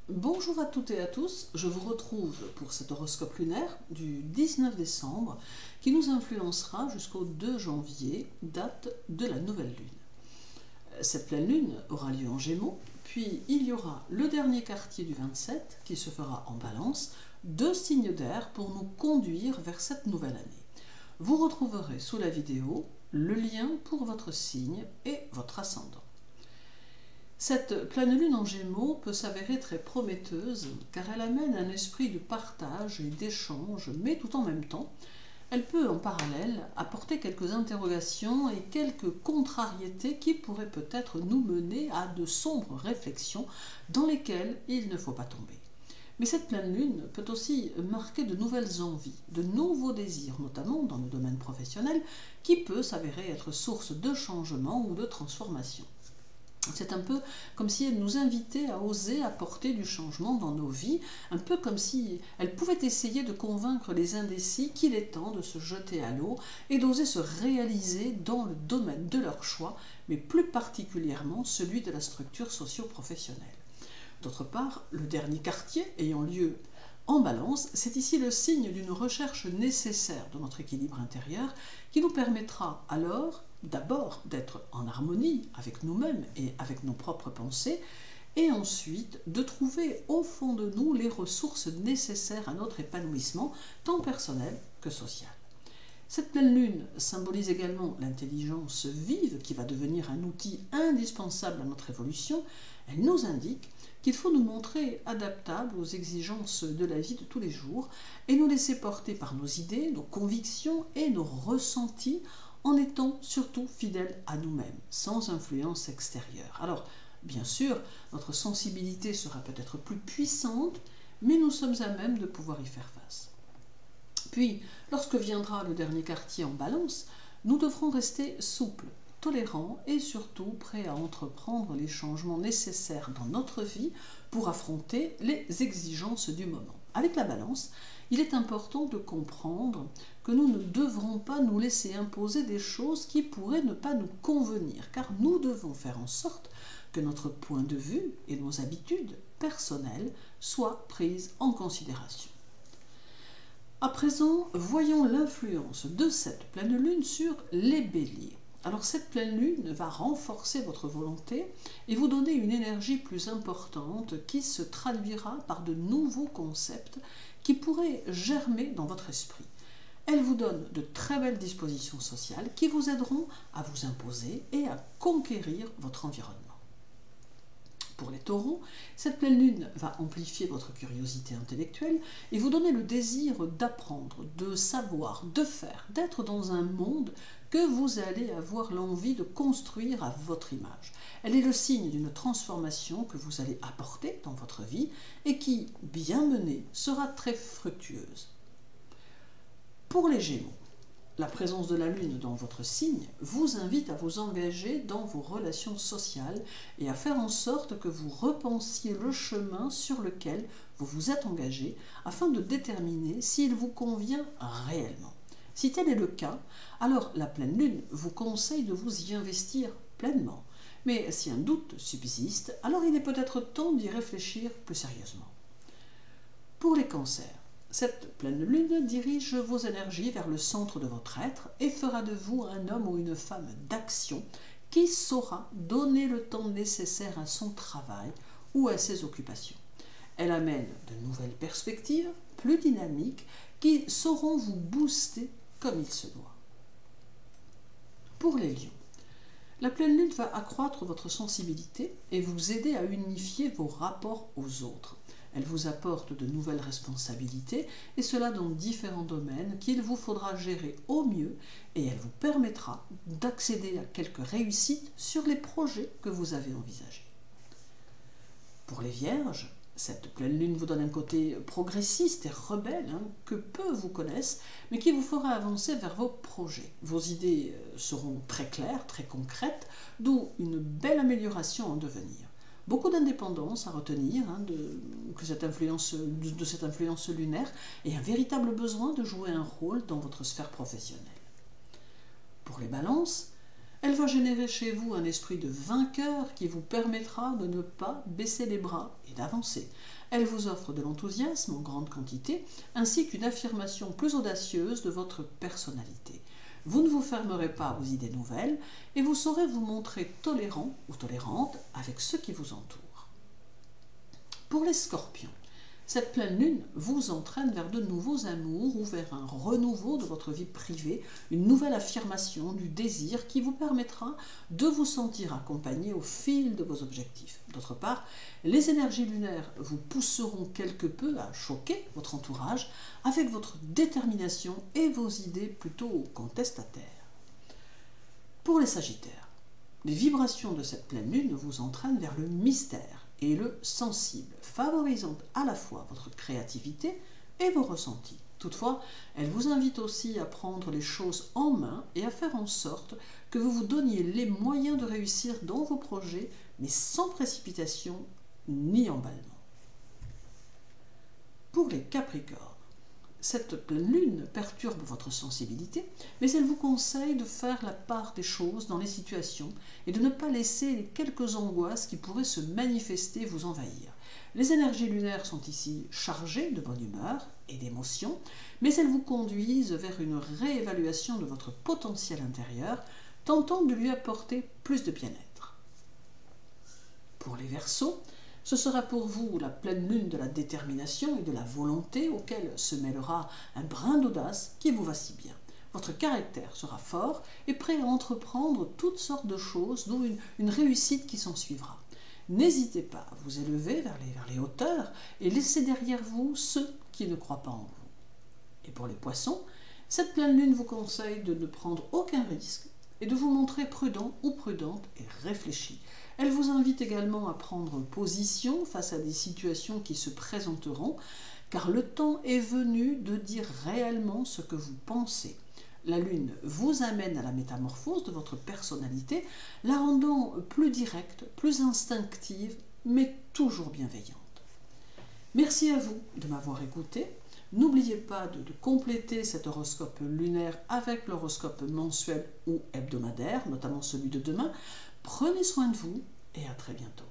Bonjour à toutes et à tous, je vous retrouve pour cet horoscope lunaire du 19 décembre qui nous influencera jusqu'au 2 janvier, date de la nouvelle lune. Cette pleine lune aura lieu en Gémeaux, puis il y aura le dernier quartier du 27 qui se fera en Balance, deux signes d'air pour nous conduire vers cette nouvelle année. Vous retrouverez sous la vidéo le lien pour votre signe et votre ascendant. Cette pleine lune en Gémeaux peut s'avérer très prometteuse car elle amène un esprit de partage et d'échange, mais tout en même temps, elle peut en parallèle apporter quelques interrogations et quelques contrariétés qui pourraient peut-être nous mener à de sombres réflexions dans lesquelles il ne faut pas tomber. Mais cette pleine lune peut aussi marquer de nouvelles envies, de nouveaux désirs, notamment dans le domaine professionnel, qui peut s'avérer être source de changement ou de transformation. C'est un peu comme si elle nous invitait à oser apporter du changement dans nos vies, un peu comme si elle pouvait essayer de convaincre les indécis qu'il est temps de se jeter à l'eau et d'oser se réaliser dans le domaine de leur choix, mais plus particulièrement celui de la structure socio-professionnelle. D'autre part, le dernier quartier ayant lieu en Balance, c'est ici le signe d'une recherche nécessaire de notre équilibre intérieur qui nous permettra alors d'abord d'être en harmonie avec nous-mêmes et avec nos propres pensées, et ensuite de trouver au fond de nous les ressources nécessaires à notre épanouissement, tant personnel que social. Cette pleine lune symbolise également l'intelligence vive qui va devenir un outil indispensable à notre évolution. Elle nous indique qu'il faut nous montrer adaptables aux exigences de la vie de tous les jours et nous laisser porter par nos idées, nos convictions et nos ressentis en étant surtout fidèles à nous-mêmes, sans influence extérieure. Alors, bien sûr, notre sensibilité sera peut-être plus puissante, mais nous sommes à même de pouvoir y faire face. Puis, lorsque viendra le dernier quartier en Balance, nous devrons rester souples, tolérants et surtout prêts à entreprendre les changements nécessaires dans notre vie pour affronter les exigences du moment. Avec la Balance, il est important de comprendre que nous ne devrons pas nous laisser imposer des choses qui pourraient ne pas nous convenir, car nous devons faire en sorte que notre point de vue et nos habitudes personnelles soient prises en considération. À présent, voyons l'influence de cette pleine lune sur les béliers. Alors cette pleine lune va renforcer votre volonté et vous donner une énergie plus importante qui se traduira par de nouveaux concepts qui pourraient germer dans votre esprit. Elle vous donne de très belles dispositions sociales qui vous aideront à vous imposer et à conquérir votre environnement. Pour les taureaux, cette pleine lune va amplifier votre curiosité intellectuelle et vous donner le désir d'apprendre, de savoir, de faire, d'être dans un monde que vous allez avoir l'envie de construire à votre image. Elle est le signe d'une transformation que vous allez apporter dans votre vie et qui, bien menée, sera très fructueuse. Pour les Gémeaux, la présence de la Lune dans votre signe vous invite à vous engager dans vos relations sociales et à faire en sorte que vous repensiez le chemin sur lequel vous vous êtes engagé afin de déterminer s'il vous convient réellement. Si tel est le cas, alors la pleine Lune vous conseille de vous y investir pleinement. Mais si un doute subsiste, alors il est peut-être temps d'y réfléchir plus sérieusement. Pour les cancers, cette pleine lune dirige vos énergies vers le centre de votre être et fera de vous un homme ou une femme d'action qui saura donner le temps nécessaire à son travail ou à ses occupations. Elle amène de nouvelles perspectives, plus dynamiques, qui sauront vous booster comme il se doit. Pour les lions, la pleine lune va accroître votre sensibilité et vous aider à unifier vos rapports aux autres. Elle vous apporte de nouvelles responsabilités, et cela dans différents domaines qu'il vous faudra gérer au mieux, et elle vous permettra d'accéder à quelques réussites sur les projets que vous avez envisagés. Pour les vierges, cette pleine lune vous donne un côté progressiste et rebelle que peu vous connaissent, mais qui vous fera avancer vers vos projets. Vos idées seront très claires, très concrètes, d'où une belle amélioration en devenir. Beaucoup d'indépendance à retenir de cette influence lunaire et un véritable besoin de jouer un rôle dans votre sphère professionnelle. Pour les balances, Elle va générer chez vous un esprit de vainqueur qui vous permettra de ne pas baisser les bras et d'avancer. Elle vous offre de l'enthousiasme en grande quantité, ainsi qu'une affirmation plus audacieuse de votre personnalité. Vous ne vous fermerez pas aux idées nouvelles et vous saurez vous montrer tolérant ou tolérante avec ceux qui vous entourent. Pour les scorpions, cette pleine lune vous entraîne vers de nouveaux amours ou vers un renouveau de votre vie privée, une nouvelle affirmation du désir qui vous permettra de vous sentir accompagné au fil de vos objectifs. D'autre part, les énergies lunaires vous pousseront quelque peu à choquer votre entourage avec votre détermination et vos idées plutôt contestataires. Pour les sagittaires, les vibrations de cette pleine lune vous entraînent vers le mystère et le sensible, favorisant à la fois votre créativité et vos ressentis. Toutefois, elle vous invite aussi à prendre les choses en main et à faire en sorte que vous vous donniez les moyens de réussir dans vos projets, mais sans précipitation ni emballement. Pour les capricornes, cette pleine lune perturbe votre sensibilité, mais elle vous conseille de faire la part des choses dans les situations et de ne pas laisser les quelques angoisses qui pourraient se manifester vous envahir. Les énergies lunaires sont ici chargées de bonne humeur et d'émotions, mais elles vous conduisent vers une réévaluation de votre potentiel intérieur, tentant de lui apporter plus de bien-être. Pour les Verseaux, ce sera pour vous la pleine lune de la détermination et de la volonté auquel se mêlera un brin d'audace qui vous va si bien. Votre caractère sera fort et prêt à entreprendre toutes sortes de choses, dont une réussite qui s'en suivra. N'hésitez pas à vous élever vers les hauteurs et laissez derrière vous ceux qui ne croient pas en vous. Et pour les Poissons, cette pleine lune vous conseille de ne prendre aucun risque et de vous montrer prudent ou prudente et réfléchi. Elle vous invite également à prendre position face à des situations qui se présenteront, car le temps est venu de dire réellement ce que vous pensez. La lune vous amène à la métamorphose de votre personnalité, la rendant plus directe, plus instinctive, mais toujours bienveillante. Merci à vous de m'avoir écouté. N'oubliez pas de compléter cet horoscope lunaire avec l'horoscope mensuel ou hebdomadaire, notamment celui de demain. Prenez soin de vous et à très bientôt.